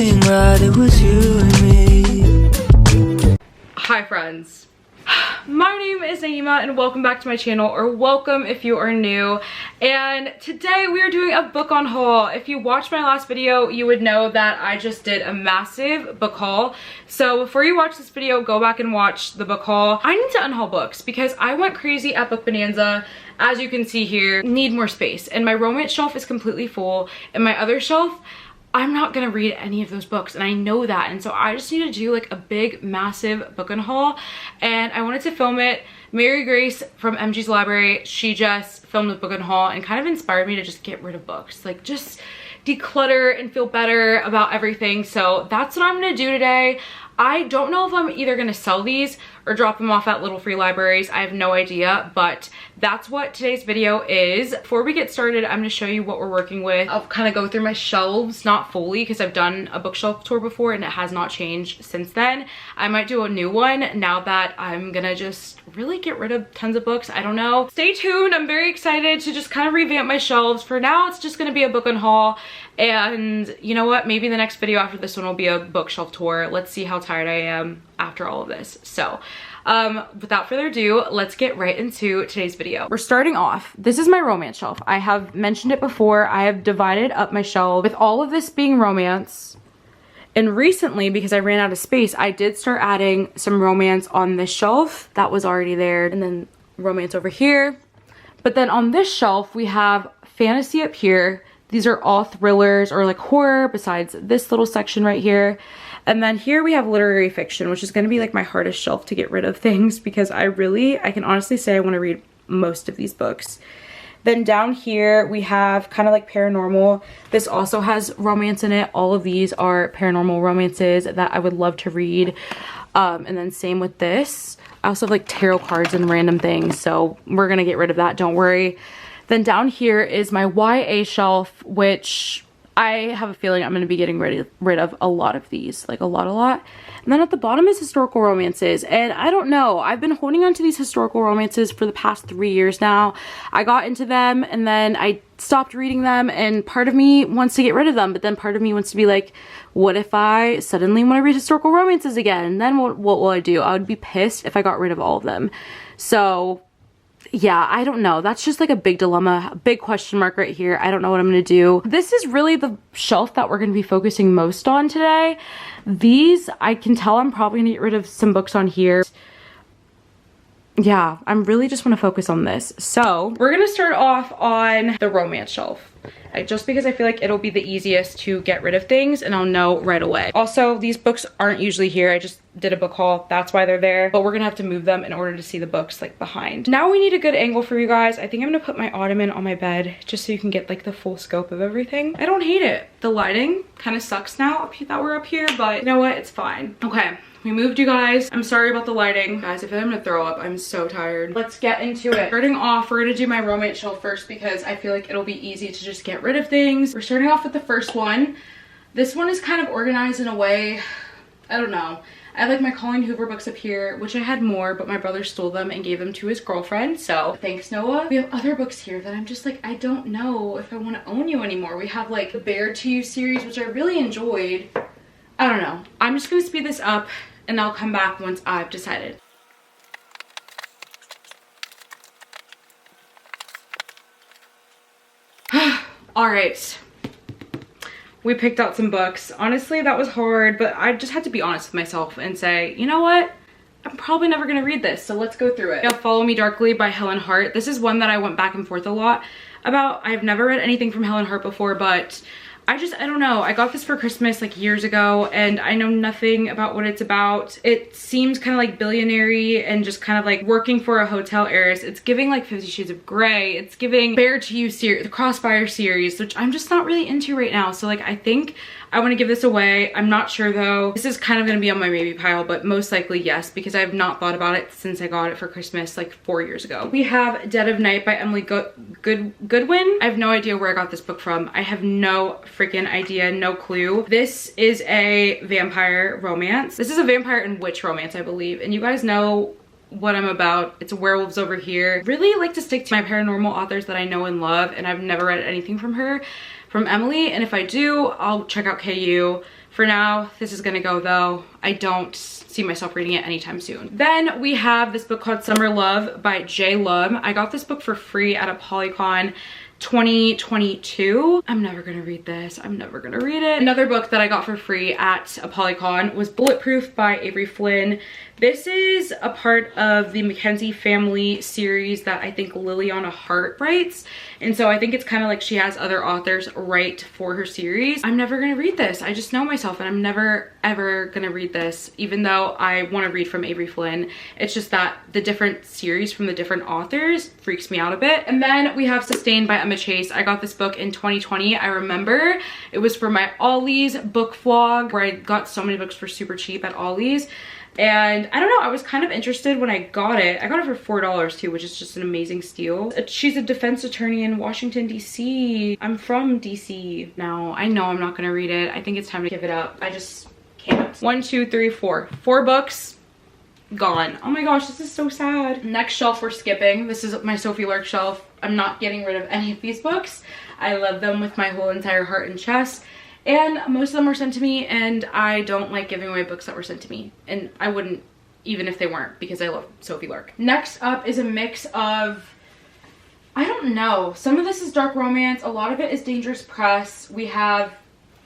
everything right, it was you and me. Hi friends. My name is Nayeema and welcome back to my channel, or welcome if you are new. And today we are doing a book on haul. If you watched my last video, you would know that I just did a massive book haul. So before you watch this video, go back and watch the book haul. I need to unhaul books because I went crazy at Book Bonanza. As you can see here, need more space. And my romance shelf is completely full. And my other shelf, I'm not gonna read any of those books, and I know that, and so I just need to do like a big massive book and haul. And I wanted to film it. Mary Grace from MG's Library, she just filmed a book and haul and kind of inspired me to just get rid of books, like just declutter and feel better about everything. So that's what I'm gonna do today. I don't know if I'm either gonna sell these or drop them off at little free libraries. I have no idea, but that's what today's video is. Before we get started, I'm gonna show you what we're working with. I'll kind of go through my shelves, not fully because I've done a bookshelf tour before and it has not changed since then. I might do a new one now that I'm gonna just really get rid of tons of books. I don't know. Stay tuned. I'm very excited to just kind of revamp my shelves. For now, it's just gonna be a book and haul. And you know what? Maybe the next video after this one will be a bookshelf tour. Let's see how tired I am after all of this. So without further ado, let's get right into today's video. We're starting off. This is my romance shelf. I have mentioned it before. I have divided up my shelf with all of this being romance. And recently, because I ran out of space, I did start adding some romance on this shelf. That was already there. And then romance over here. But then on this shelf, we have fantasy up here. These are all thrillers or like horror besides this little section right here. And then here we have literary fiction, which is going to be like my hardest shelf to get rid of things because I can honestly say I want to read most of these books. Then down here we have kind of like paranormal. This also has romance in it. All of these are paranormal romances that I would love to read. And then same with this. I also have like tarot cards and random things, so we're going to get rid of that, don't worry. Then down here is my YA shelf, which I have a feeling I'm going to be getting rid of a lot of these, like a lot. And then at the bottom is historical romances, and I don't know, I've been holding on to these historical romances for the past 3 years now. I got into them and then I stopped reading them, and part of me wants to get rid of them, but then part of me wants to be like, what if I suddenly want to read historical romances again? And then what will I do? I would be pissed if I got rid of all of them. So yeah, I don't know. That's just like a big dilemma, a big question mark right here. I don't know what I'm going to do. This is really the shelf that we're going to be focusing most on today. These, I can tell I'm probably going to get rid of some books on here. Yeah, I'm really just want to focus on this. So we're going to start off on the romance shelf. Just because I feel like it'll be the easiest to get rid of things and I'll know right away. Also, these books aren't usually here. I just did a book haul. That's why they're there. But we're gonna have to move them in order to see the books like behind. Now we need a good angle for you guys. I think I'm gonna put my ottoman on my bed just so you can get like the full scope of everything. I don't hate it. The lighting kind of sucks now that we're up here, but you know what? It's fine. Okay. We moved, you guys. I'm sorry about the lighting. Guys, I feel like I'm gonna throw up. I'm so tired. Let's get into it. Starting off, we're gonna do my romance shelf first because I feel like it'll be easy to just get rid of things. We're starting off with the first one. This one is kind of organized in a way, I don't know. I have like my Colleen Hoover books up here, which I had more, but my brother stole them and gave them to his girlfriend. So thanks, Noah. We have other books here that I'm just like, I don't know if I want to own you anymore. We have like the Bear to You series, which I really enjoyed. I don't know. I'm just gonna speed this up and I'll come back once I've decided. All right. We picked out some books. Honestly, that was hard, but I just had to be honest with myself and say, you know what? I'm probably never gonna read this, so let's go through it. Follow Me Darkly by Helen Hart. This is one that I went back and forth a lot about. I've never read anything from Helen Hart before, but I don't know. I got this for Christmas like years ago and I know nothing about what it's about. It seems kind of like billionaire-y and just kind of like working for a hotel heiress. It's giving like 50 Shades of Grey. It's giving Bear to You series, the Crossfire series, which I'm just not really into right now. So like I think I want to give this away. I'm not sure though. This is kind of going to be on my maybe pile, but most likely yes, because I have not thought about it since I got it for Christmas like 4 years ago. We have Dead of Night by Emily Goodwin. I have no idea where I got this book from. I have no freaking idea, no clue. This is a vampire romance. This is a vampire and witch romance, I believe. And you guys know what I'm about. It's werewolves over here. Really like to stick to my paranormal authors that I know and love, and I've never read anything from her, from Emily, and if I do, I'll check out KU. For now, this is gonna go though. I don't see myself reading it anytime soon. Then we have this book called Summer Love by 𝓲𝓸𝓬𝓲𝓪. I got this book for free at a Polycon 2022. I'm never gonna read this. I'm never gonna read it. Another book that I got for free at a Polycon was Bulletproof by Avery Flynn. This is a part of the Mackenzie family series that I think Liliana Hart writes. And so I think it's kind of like she has other authors write for her series. I'm never gonna read this. I just know myself, and I'm never ever gonna read this, even though I want to read from Avery Flynn. It's just that the different series from the different authors freaks me out a bit. And then we have Sustained by Emma Chase. I got this book in 2020. I remember it was for my Ollie's book vlog where I got so many books for super cheap at Ollie's. And I don't know, I was kind of interested when I got it. I got it for $4 too, which is just an amazing steal. She's a defense attorney in Washington, DC. I'm from DC now. I know I'm not gonna read it. I think it's time to give it up. I just can't. 1, 2, 3, 4. 4 books gone. Oh my gosh, this is so sad. Next shelf we're skipping. This is my Sophie Lark shelf. I'm not getting rid of any of these books. I love them with my whole entire heart and chest. And most of them were sent to me, and I don't like giving away books that were sent to me. And I wouldn't, even if they weren't, because I love Sophie Lark. Next up is a mix of, I don't know, some of this is dark romance, a lot of it is Dangerous Press. We have,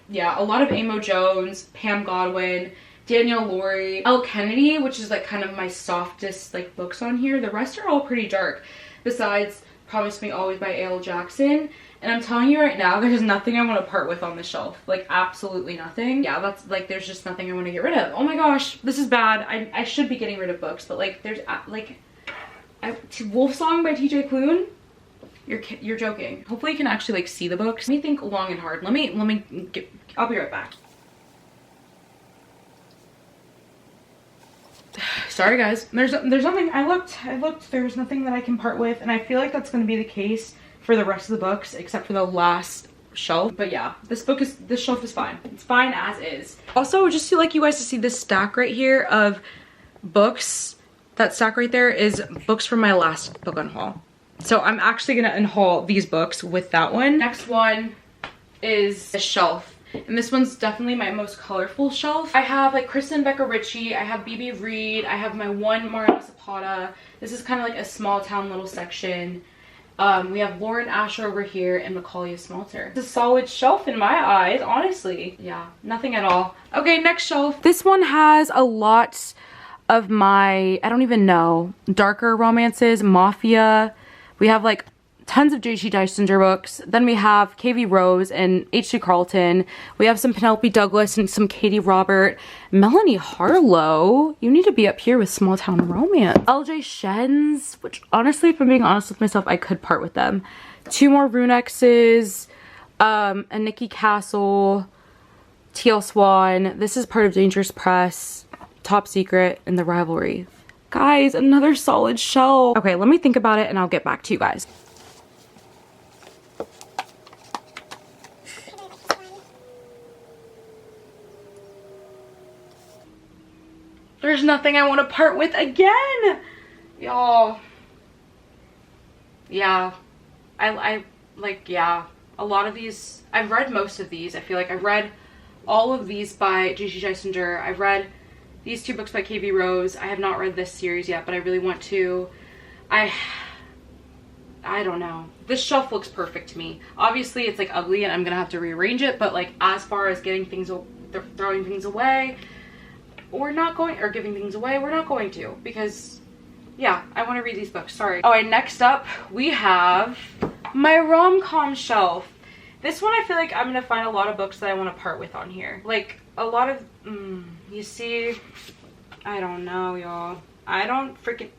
yeah, a lot of Amo Jones, Pam Godwin, Danielle Laurie, Elle Kennedy, which is like kind of my softest like books on here. The rest are all pretty dark, besides Promise Me Always by A.L. Jackson. And I'm telling you right now, there's nothing I want to part with on the shelf. Like, absolutely nothing. Yeah, that's like, there's just nothing I want to get rid of. Oh my gosh, this is bad. I should be getting rid of books, but like, there's like, Wolf Song by T.J. Klune? You're joking. Hopefully you can actually like see the books. Let me think long and hard. I'll be right back. Sorry guys, there's nothing. I looked, there's nothing that I can part with, and I feel like that's going to be the case for the rest of the books except for the last shelf. But yeah, this shelf is fine. It's fine as is. Also, just to like you guys to see this stack right here of books, that stack right there is books from my last book unhaul. So I'm actually gonna unhaul these books with that one. Next one is a shelf. And this one's definitely my most colorful shelf. I have like Kristen Becker Ritchie, I have B.B. Reed, I have my one Mariana Zapata. This is kind of like a small town little section. We have Lauren Asher over here and Macaulay Smalter. It's a solid shelf in my eyes, honestly. Yeah, nothing at all. Okay, next shelf. This one has a lot of my, I don't even know, darker romances, Mafia. We have like tons of J.G. Dysinger books. Then we have K.V. Rose and H.G. Carlton. We have some Penelope Douglas and some Katie Robert. Melanie Harlow. You need to be up here with Small Town Romance. L.J. Shen's, which honestly, if I'm being honest with myself, I could part with them. 2 more Runexes. A Nikki Castle. T.L. Swan. This is part of Dangerous Press. Top Secret and The Rivalry. Guys, another solid shelf. Okay, let me think about it and I'll get back to you guys. There's nothing I want to part with again, y'all. Yeah, I like, yeah, a lot of these, I've read most of these. I feel like I've read all of these by J.G. Dysinger. I've read these 2 books by K.V. Rose. I have not read this series yet, but I really want to. I don't know. This shelf looks perfect to me. Obviously, it's like ugly and I'm gonna have to rearrange it, but like as far as getting things, throwing things away, we're not going, or giving things away, we're not going to, because yeah, I want to read these books. Sorry. All right, next up we have my rom-com shelf. This one I feel like I'm gonna find a lot of books that I want to part with on here, like a lot of you see, I don't know, y'all. I don't freaking,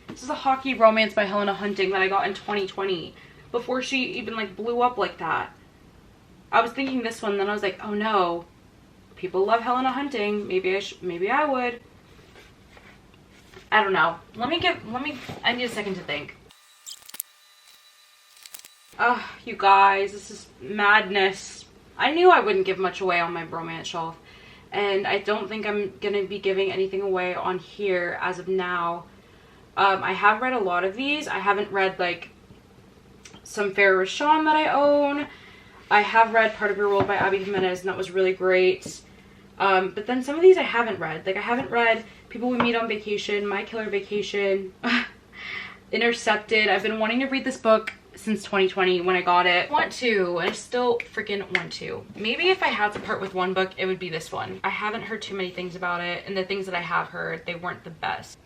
this is a hockey romance by Helena Hunting that I got in 2020 before she even like blew up like that. I was thinking this one, then I was like, oh no, people love Helena Hunting. Maybe I would. I don't know. I need a second to think. Ugh, you guys, this is madness. I knew I wouldn't give much away on my romance shelf, and I don't think I'm gonna be giving anything away on here as of now. I have read a lot of these. I haven't read like some Farrah Rashan that I own. I have read Part of Your World by Abby Jimenez, and that was really great. But then some of these I haven't read. Like I haven't read People We Meet on Vacation, My Killer Vacation, Intercepted. I've been wanting to read this book since 2020 when I got it. I still freaking want to. Maybe if I had to part with one book, it would be this one. I haven't heard too many things about it, and the things that I have heard, they weren't the best.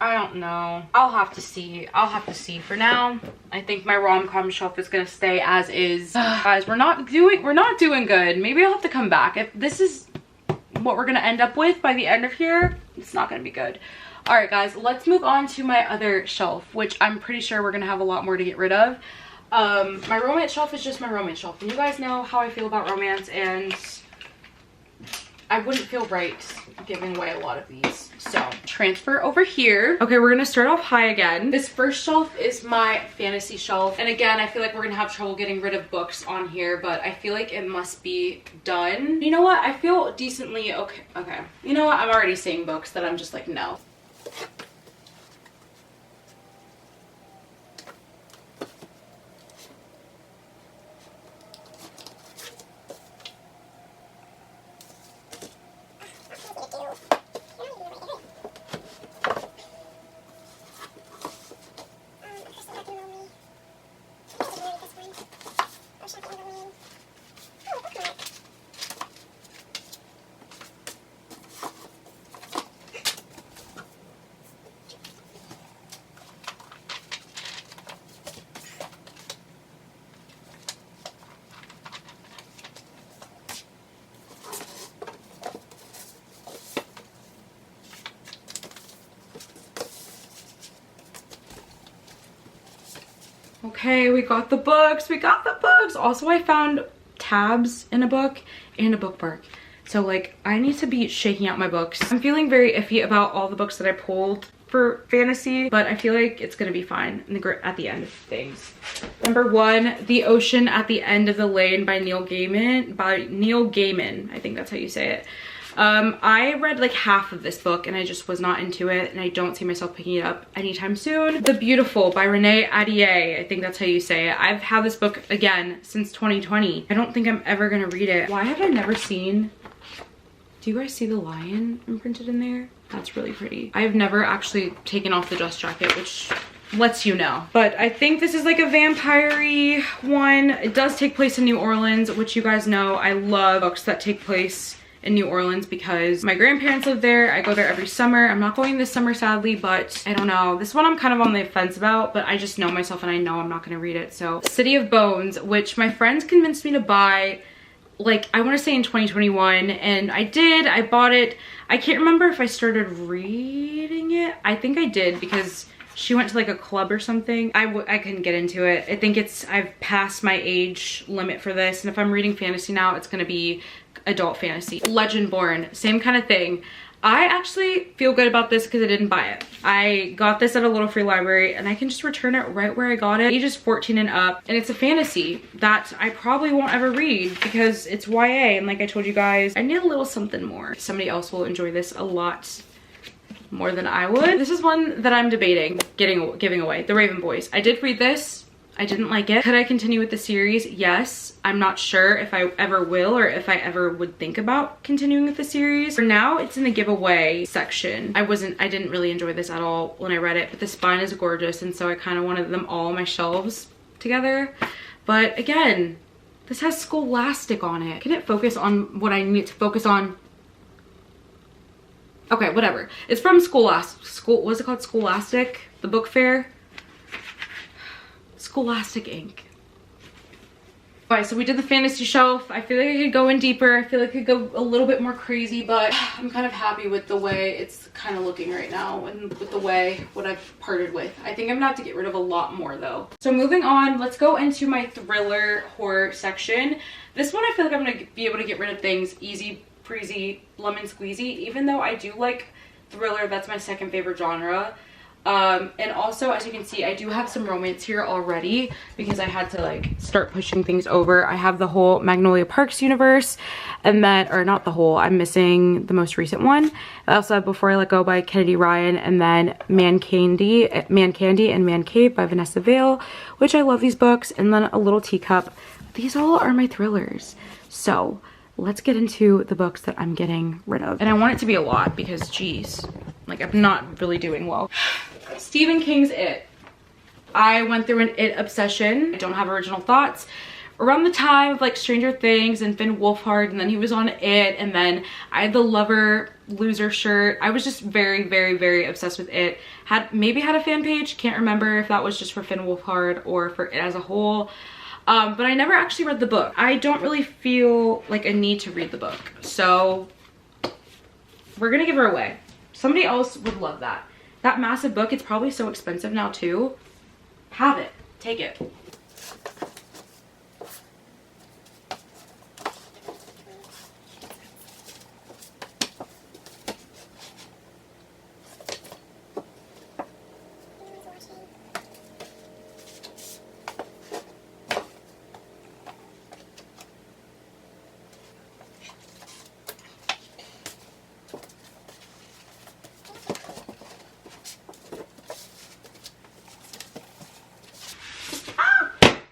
I don't know. I'll have to see. I'll have to see. For now, I think my rom-com shelf is gonna stay as is. Guys, we're not doing good. Maybe I'll have to come back. If this is what we're gonna end up with by the end of here, it's not gonna be good. All right, guys, let's move on to my other shelf, which I'm pretty sure we're gonna have a lot more to get rid of. My romance shelf is just my romance shelf, and you guys know how I feel about romance, and I wouldn't feel right giving away a lot of these. So transfer over here. Okay, we're gonna start off high again. This first shelf is my fantasy shelf, and again, I feel like we're gonna have trouble getting rid of books on here, but I feel like it must be done. You know what? I feel decently okay. You know what? I'm already seeing books that I'm just like, no. Okay, we got the books. Also, I found tabs in a book and a bookmark. So like, I need to be shaking out my books. I'm feeling very iffy about all the books that I pulled for fantasy, but I feel like it's gonna be fine at the end of things. Number 1, The Ocean at the End of the Lane by Neil Gaiman. I think that's how you say it. I read like half of this book and I just was not into it, and I don't see myself picking it up anytime soon. The Beautiful by 𝓵𝕦𝕤𝓚. I think that's how you say it. I've had this book again since 2020. I don't think I'm ever gonna read it. Why have I never seen... Do you guys see the lion imprinted in there? That's really pretty. I've never actually taken off the dust jacket, which lets you know. But I think this is like a vampire-y one. It does take place in New Orleans, which you guys know I love books that take place in New Orleans because my grandparents live there. I go there every summer. I'm not going this summer, sadly, but I don't know. This one I'm kind of on the fence about, but I just know myself and I know I'm not gonna read it. So City of Bones, which my friends convinced me to buy, like, I want to say in 2021, and I did. I bought it. I can't remember if I started reading it. I think I did because she went to like a club or something. I couldn't get into it. I think I've passed my age limit for this, and if I'm reading fantasy now, it's gonna be adult fantasy. Legendborn, same kind of thing. I actually feel good about this because I didn't buy it. I got this at a little free library and I can just return it right where I got it. Ages 14 and up, and it's a fantasy that I probably won't ever read because it's YA, and like I told you guys, I need a little something more. Somebody else will enjoy this a lot more than I would. This is one that I'm debating giving away. The Raven Boys. I did read this. I didn't like it. Could I continue with the series? Yes. I'm not sure if I ever will or if I ever would think about continuing with the series. For now, it's in the giveaway section. I didn't really enjoy this at all when I read it, but the spine is gorgeous, and so I kind of wanted them all on my shelves together. But again, this has Scholastic on it. Can it focus on what I need to focus on? Okay, whatever. It's from what's it called? Scholastic, the book fair. Scholastic Inc. Alright, so we did the fantasy shelf. I feel like I could go in deeper. I feel like I could go a little bit more crazy, but I'm kind of happy with the way it's kind of looking right now and with the way what I've parted with. I think I'm gonna have to get rid of a lot more though. So moving on, let's go into my thriller horror section. This one I feel like I'm gonna be able to get rid of things easy breezy, lemon squeezy, even though I do like thriller. That's my second favorite genre. And also, as you can see, I do have some romance here already because I had to like start pushing things over. I have the whole Magnolia Parks universe, and then, or not the whole, I'm missing the most recent one. I also have Before I Let Go by Kennedy Ryan, and then Man Candy and Man Cave by Vanessa Vale, which I love these books, and then A Little Teacup. These all are my thrillers. So let's get into the books that I'm getting rid of. And I want it to be a lot because geez, like I'm not really doing well. Stephen King's It. I went through an It obsession. I don't have original thoughts. Around the time of like Stranger Things and Finn Wolfhard, and then he was on It, and then I had the Lover Loser shirt. I was just very, very, very obsessed with It. Maybe had a fan page, can't remember if that was just for Finn Wolfhard or for It as a whole. But I never actually read the book. I don't really feel like a need to read the book. So we're gonna give her away. Somebody else would love that. That massive book, it's probably so expensive now too. Have it, take it.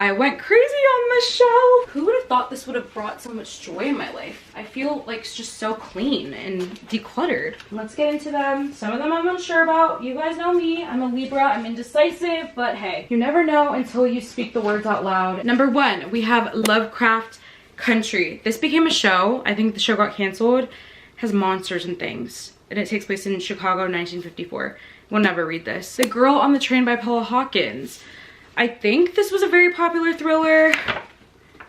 I went crazy on this shelf. Who would have thought this would have brought so much joy in my life? I feel like it's just so clean and decluttered. Let's get into them. Some of them I'm unsure about. You guys know me. I'm a Libra. I'm indecisive, but hey, you never know until you speak the words out loud. Number 1, we have Lovecraft Country. This became a show. I think the show got canceled. It has monsters and things, and it takes place in Chicago, 1954. We'll never read this. The Girl on the Train by Paula Hawkins. I think this was a very popular thriller.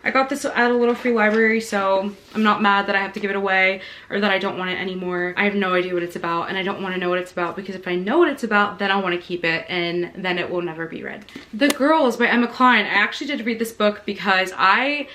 I got this at a little free library, so I'm not mad that I have to give it away or that I don't want it anymore. I have no idea what it's about, and I don't want to know what it's about, because if I know what it's about, then I want to keep it, and then it will never be read. The Girls by Emma Cline. I actually did read this book because I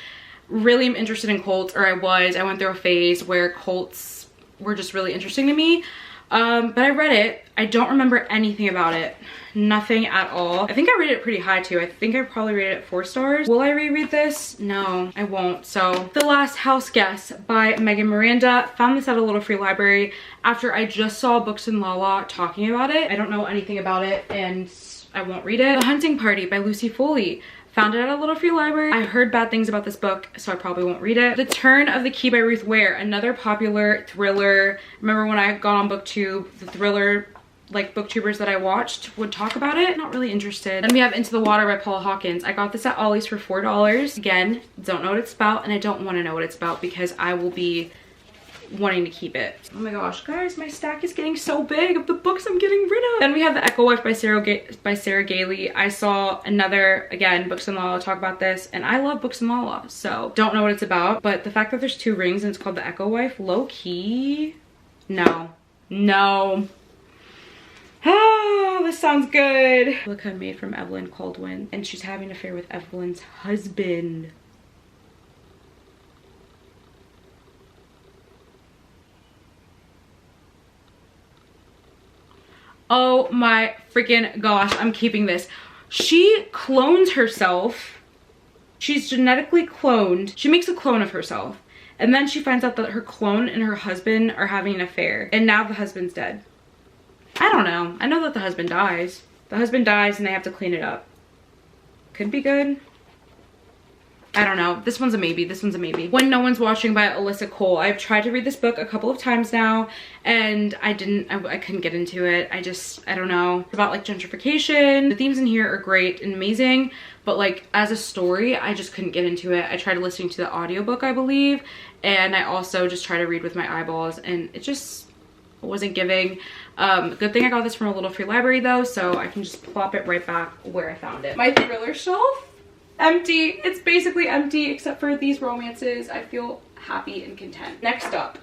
really am interested in cults, or I went through a phase where cults were just really interesting to me. But I read it. I don't remember anything about it. Nothing at all. I think I rated it pretty high too. I think I probably rated it 4 stars. Will I reread this? No, I won't. So The Last House Guest by Megan Miranda. Found this at a little free library after I just saw Books and Lala talking about it. I don't know anything about it and I won't read it. The Hunting Party by Lucy Foley. Found it at a little free library. I heard bad things about this book, so I probably won't read it. The Turn of the Key by Ruth Ware, another popular thriller. Remember when I got on BookTube, the thriller like booktubers that I watched would talk about it. Not really interested. Then we have Into the Water by Paula Hawkins. I got this at Ollie's for $4. Again, don't know what it's about, and I don't want to know what it's about because I will be wanting to keep it. Oh my gosh, guys, my stack is getting so big of the books I'm getting rid of. Then we have The Echo Wife by Sarah Gailey. I saw another, again, Books and Lala talk about this, and I love Books and Lala, so don't know what it's about. But the fact that there's 2 rings and it's called The Echo Wife, low key, no. Oh, this sounds good. Replica made from Evelyn Caldwin, and she's having an affair with Evelyn's husband. Oh my freaking gosh, I'm keeping this. She clones herself. She's genetically cloned. She makes a clone of herself. And then she finds out that her clone and her husband are having an affair. And now the husband's dead. I don't know. I know that the husband dies. The husband dies and they have to clean it up. Could be good. I don't know. This one's a maybe. This one's a maybe. When No One's Watching by Alyssa Cole. I've tried to read this book a couple of times now and I couldn't get into it. I don't know. It's about like gentrification. The themes in here are great and amazing, but like as a story, I just couldn't get into it. I tried listening to the audiobook, I believe, and I also just tried to read with my eyeballs and it just wasn't giving. Good thing I got this from a little free library though, so I can just plop it right back where I found it. My thriller shelf, empty. It's basically empty except for these romances. I feel happy and content. Next up,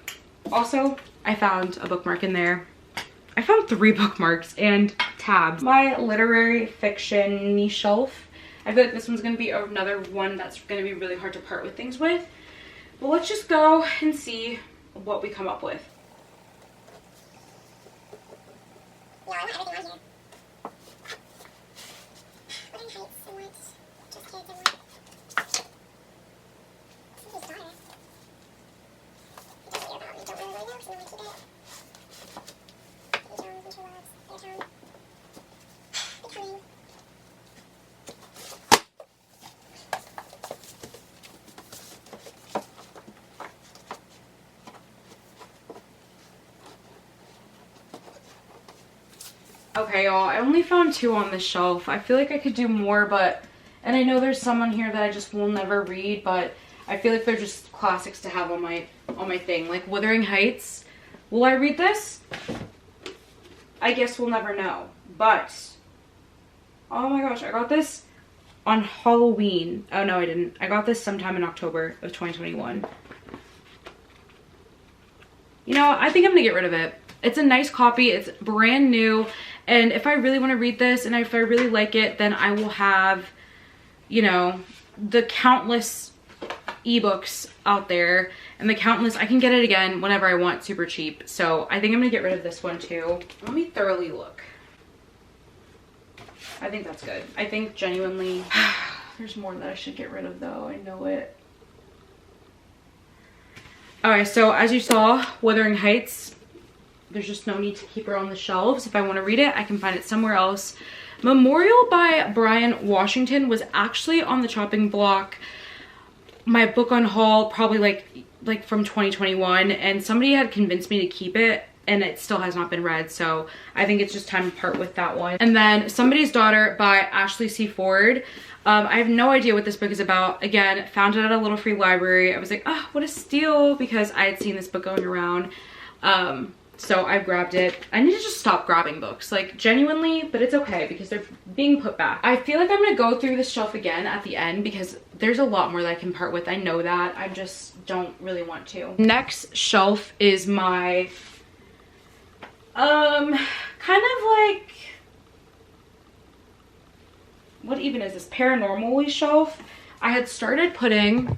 also I found a bookmark in there. I found 3 bookmarks and tabs. My literary fiction shelf. I feel like this one's gonna be another one that's gonna be really hard to part with things with. But let's just go and see what we come up with. Okay, y'all, I only found 2 on this shelf. I feel like I could do more, but, and I know there's some on here that I just will never read, but I feel like they're just classics to have on my thing. Like Wuthering Heights. Will I read this? I guess we'll never know. But, oh my gosh, I got this on Halloween. Oh no, I didn't. I got this sometime in October of 2021. You know, I think I'm gonna get rid of it. It's a nice copy. It's brand new. And if I really want to read this and if I really like it, then I will have, you know, the countless ebooks out there and the countless, I can get it again whenever I want, super cheap. So I think I'm gonna get rid of this one too. Let me thoroughly look. I think that's good. I think genuinely, there's more that I should get rid of though. I know it. Alright, so as you saw, Wuthering Heights, there's just no need to keep her on the shelves. If I want to read it, I can find it somewhere else. Memorial by Brian Washington was actually on the chopping block. My book on haul, probably like from 2021, and somebody had convinced me to keep it, and it still has not been read, so I think it's just time to part with that one. And then Somebody's Daughter by Ashley C. Ford. I have no idea what this book is about. Again, found it at a little free library. I was like, oh, what a steal, because I had seen this book going around. So I grabbed it. I need to just stop grabbing books, like genuinely, but it's okay because they're being put back. I feel like I'm gonna go through this shelf again at the end because there's a lot more that I can part with. I know that. I just don't really want to. Next shelf is my, kind of like, what even is this? Paranormal shelf. I had started putting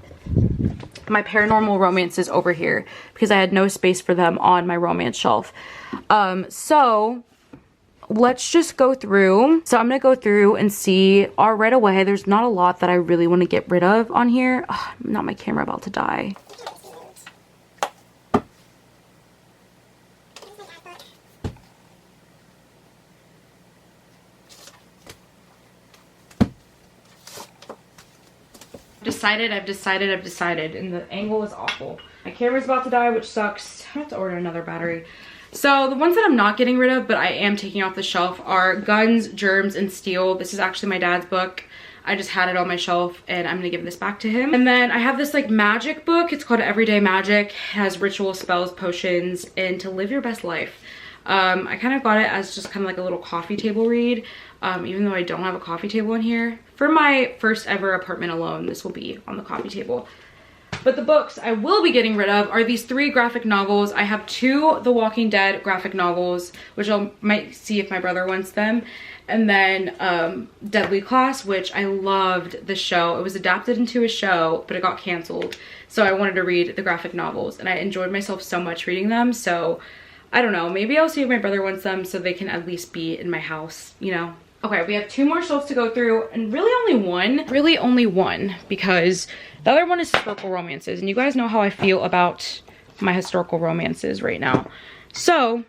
my paranormal romances over here because I had no space for them on my romance shelf. So let's just go through. So I'm gonna go through and see. Right away, there's not a lot that I really want to get rid of on here. Ugh, not my camera about to die. I've decided, and the angle is awful. My camera's about to die, which sucks. I have to order another battery. So the ones that I'm not getting rid of, but I am taking off the shelf, are Guns, Germs, and Steel. This is actually my dad's book. I just had it on my shelf, and I'm gonna give this back to him. And then I have this like magic book. It's called Everyday Magic. It has ritual, spells, potions, and to live your best life. I kind of got it as just kind of like a little coffee table read, even though I don't have a coffee table in here. For my first ever apartment alone, this will be on the coffee table. But the books I will be getting rid of are these 3 graphic novels. I have 2 The Walking Dead graphic novels, which I might see if my brother wants them. And then Deadly Class, which I loved the show. It was adapted into a show, but it got canceled. So I wanted to read the graphic novels, and I enjoyed myself so much reading them. So I don't know, maybe I'll see if my brother wants them so they can at least be in my house, you know? Okay, we have 2 more shelves to go through, and really only one, because the other one is historical romances, and you guys know how I feel about my historical romances right now. So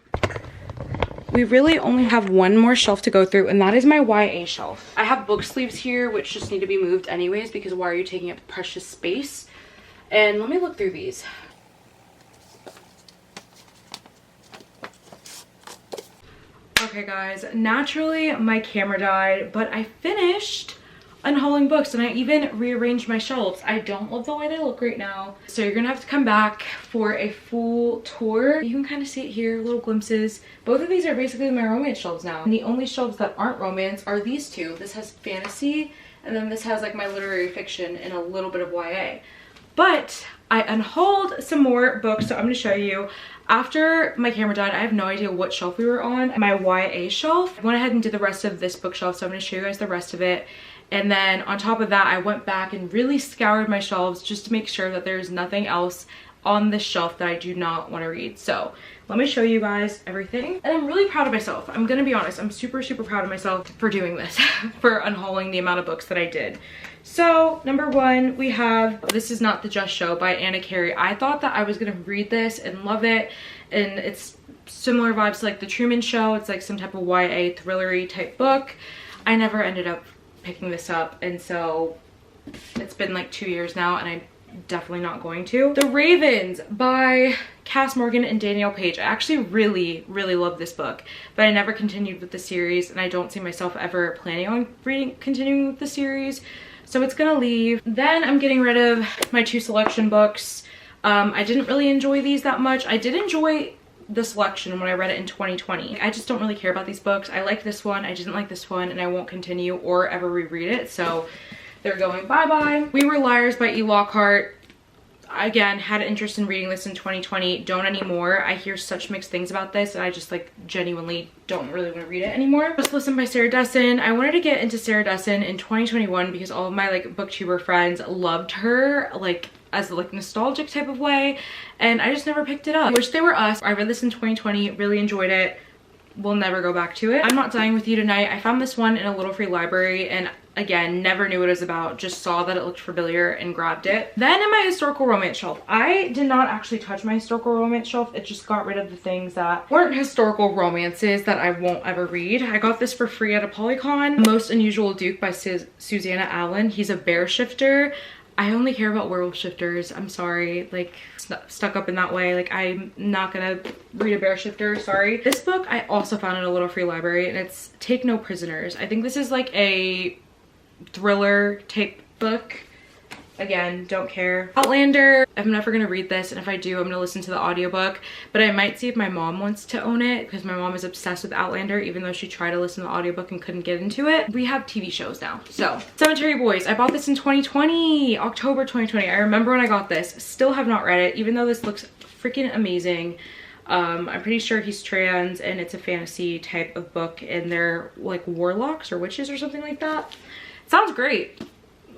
we really only have 1 more shelf to go through, and that is my YA shelf. I have book sleeves here, which just need to be moved anyways, because why are you taking up precious space? And let me look through these. Okay guys, naturally my camera died, but I finished unhauling books and I even rearranged my shelves. I don't love the way they look right now, so you're gonna have to come back for a full tour. You can kind of see it here, little glimpses. Both of these are basically my romance shelves now, and the only shelves that aren't romance are these 2. This has fantasy, and then this has like my literary fiction and a little bit of YA. But I unhauled some more books, so I'm gonna show you. After my camera died, I have no idea what shelf we were on. My YA shelf. I went ahead and did the rest of this bookshelf, so I'm gonna show you guys the rest of it. And then on top of that, I went back and really scoured my shelves just to make sure that there's nothing else on this shelf that I do not want to read. So let me show you guys everything. And I'm really proud of myself. I'm gonna be honest, I'm super proud of myself for doing this, for unhauling the amount of books that I did. So number 1, we have This Is Not the Just Show by Anna Carey. I thought that I was gonna read this and love it, and it's similar vibes to like The Truman Show. It's like some type of YA thrillery type book. I never ended up picking this up, and so it's been like 2 years now, and I definitely not going to. The Ravens by Cass Morgan and Danielle Page. I actually really love this book, but I never continued with the series, and I don't see myself ever planning on continuing with the series, so it's gonna leave. Then I'm getting rid of my 2 selection books. I didn't really enjoy these that much. I did enjoy the selection when I read it in 2020. I just don't really care about these books. I like this one, I didn't like this one, and I won't continue or ever reread it, so they're going bye-bye. We Were Liars by E. Lockhart. Again, had an interest in reading this in 2020, don't anymore. I hear such mixed things about this, and I just like genuinely don't really want to read it anymore. Just Listen by Sarah Dessen. I wanted to get into Sarah Dessen in 2021 because all of my like booktuber friends loved her, like as like nostalgic type of way, and I just never picked it up. Wish They Were Us. I read this in 2020, really enjoyed it. Will never go back to it. I'm Not Dying With You Tonight. I found this one in a little free library, and again, never knew what it was about, just saw that it looked familiar and grabbed it. Then in my historical romance shelf, I did not actually touch my historical romance shelf. It just got rid of the things that weren't historical romances that I won't ever read. I got this for free at a Polycon. Most Unusual Duke by Susanna Allen. He's a bear shifter. I only care about werewolf shifters. I'm sorry, like stuck up in that way. Like I'm not gonna read a bear shifter, sorry. This book I also found in a little free library, and it's Take No Prisoners. I think this is like a thriller type book. Again, don't care. Outlander, I'm never gonna read this, and if I do, I'm gonna listen to the audiobook, but I might see if my mom wants to own it, because my mom is obsessed with Outlander, even though she tried to listen to the audiobook and couldn't get into it. We have TV shows now. So, Cemetery Boys, I bought this in 2020, October 2020. I remember when I got this, still have not read it, even though this looks freaking amazing. I'm pretty sure he's trans, and it's a fantasy type of book, and they're like warlocks or witches or something like that. Sounds great.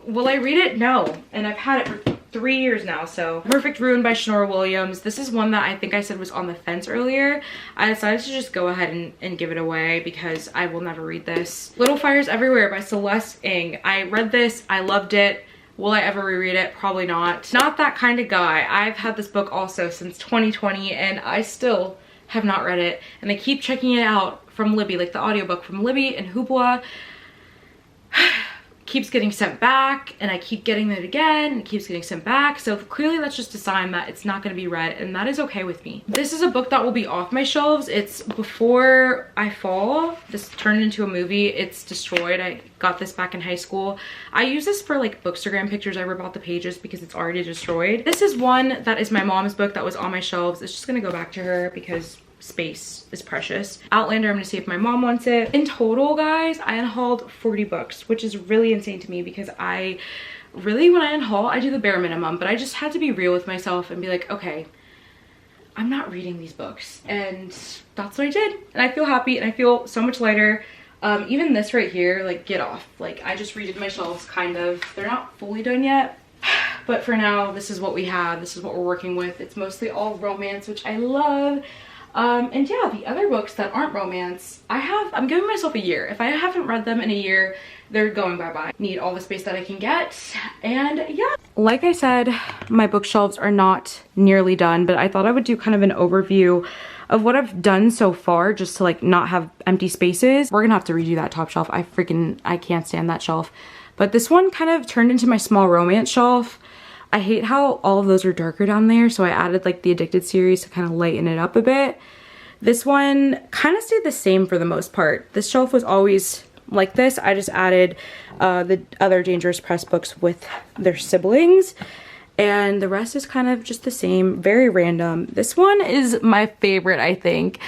Will I read it? No. And I've had it for 3 years now, so. Perfect Ruin by Shenora Williams. This is one that I think I said was on the fence earlier. I decided to just go ahead and give it away because I will never read this. Little Fires Everywhere by Celeste Ng. I read this, I loved it. Will I ever reread it? Probably not. Not that kind of guy. I've had this book also since 2020, and I still have not read it. And I keep checking it out from Libby, like the audiobook from Libby and Hoopla. Keeps getting sent back, and I keep getting it again, and it keeps getting sent back, so clearly that's just a sign that it's not going to be read, and that is okay with me. This is a book that will be off my shelves. It's Before I Fall. This turned into a movie. It's destroyed. I got this back in high school. I use this for like Bookstagram pictures. I rip out the pages because it's already destroyed. This is one that is my mom's book that was on my shelves. It's just gonna go back to her because space is precious. Outlander, I'm gonna see if my mom wants it. In total, guys, I unhauled 40 books, which is really insane to me because I really, when I unhaul, I do the bare minimum, but I just had to be real with myself and be like, okay, I'm not reading these books, and that's what I did, and I feel happy and I feel so much lighter. Even this right here, like, get off. Like, I just redid my shelves, kind of. They're not fully done yet, but for now, this is what we have. This is what we're working with. It's mostly all romance, which I love. And yeah, the other books that aren't romance, I'm giving myself a year. If I haven't read them in a year, they're going bye-bye. Need all the space that I can get, and yeah. Like I said, my bookshelves are not nearly done, but I thought I would do kind of an overview of what I've done so far, just to like not have empty spaces. We're gonna have to redo that top shelf. I can't stand that shelf. But this one kind of turned into my small romance shelf. I hate how all of those are darker down there, so I added like the Addicted series to kind of lighten it up a bit. This one kind of stayed the same for the most part. This shelf was always like this. I just added the other Dangerous Press books with their siblings, and the rest is kind of just the same, very random. This one is my favorite, I think.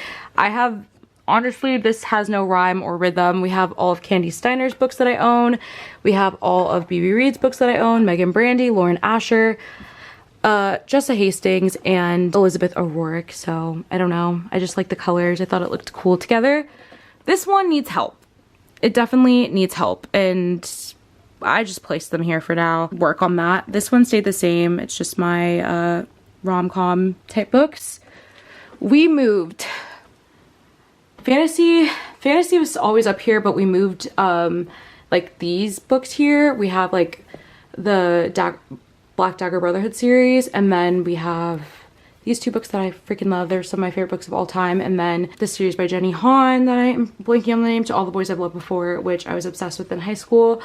Honestly, this has no rhyme or rhythm. We have all of Candy Steiner's books that I own. We have all of BB Reed's books that I own. Megan Brandy, Lauren Asher, Jessa Hastings, and Elizabeth O'Rourke. So, I don't know. I just like the colors. I thought it looked cool together. This one needs help. It definitely needs help. And I just placed them here for now. Work on that. This one stayed the same. It's just my rom-com type books. We moved. Fantasy was always up here, but we moved like these books here. We have like the Black Dagger Brotherhood series, and then we have these two books that I freaking love. They're some of my favorite books of all time, and then this series by Jenny Han that I am blanking on the name, To All the Boys I've Loved Before, which I was obsessed with in high school.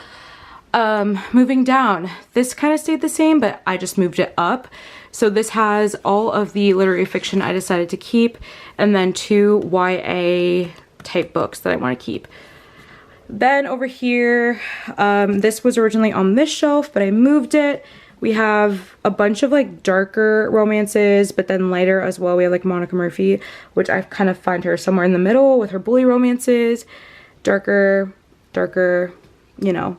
Moving down, this kind of stayed the same, but I just moved it up. So this has all of the literary fiction I decided to keep, and then 2 YA type books that I want to keep. Then over here, this was originally on this shelf, but I moved it. We have a bunch of like darker romances, but then lighter as well. We have like Monica Murphy, which I kind of find her somewhere in the middle with her bully romances. Darker, you know.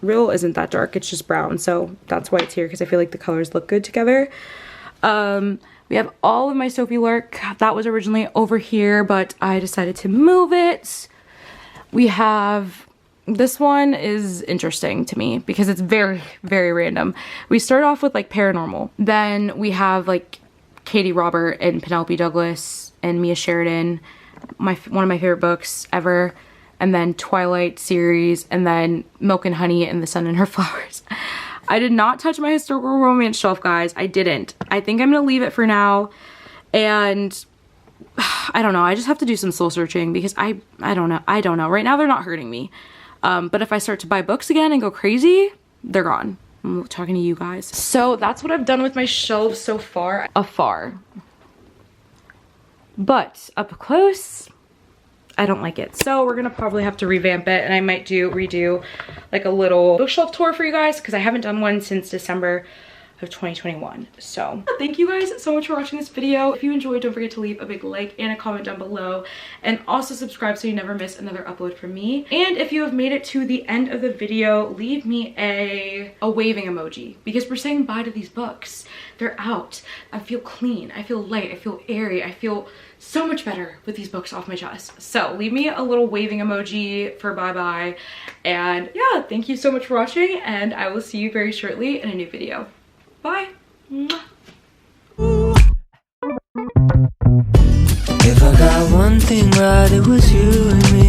Real isn't that dark, it's just brown, so that's why it's here, because I feel like the colors look good together. We have all of my Sophie Lark. That was originally over here, but I decided to move it. We have, this one is interesting to me because it's very, very random. We start off with like paranormal. Then we have like Katie Robert and Penelope Douglas and Mia Sheridan, one of my favorite books ever. And then Twilight series, and then Milk and Honey and the Sun and Her Flowers. I did not touch my historical romance shelf, guys. I didn't. I think I'm gonna leave it for now. And I don't know. I just have to do some soul searching because I don't know. I don't know. Right now they're not hurting me. But if I start to buy books again and go crazy, they're gone. I'm talking to you guys. So that's what I've done with my shelves so far. Afar. But up close, I don't like it. So we're gonna probably have to revamp it, and I might redo like a little bookshelf tour for you guys because I haven't done one since December of 2021. So thank you guys so much for watching this video. If you enjoyed, don't forget to leave a big like and a comment down below, and also subscribe so you never miss another upload from me. And if you have made it to the end of the video, leave me a waving emoji because we're saying bye to these books. They're out. I feel clean, I feel light, I feel airy, I feel so much better with these books off my chest. So leave me a little waving emoji for bye-bye. And yeah, thank you so much for watching, and I will see you very shortly in a new video. Bye. Mwah. If I got one thing right, it was you and me.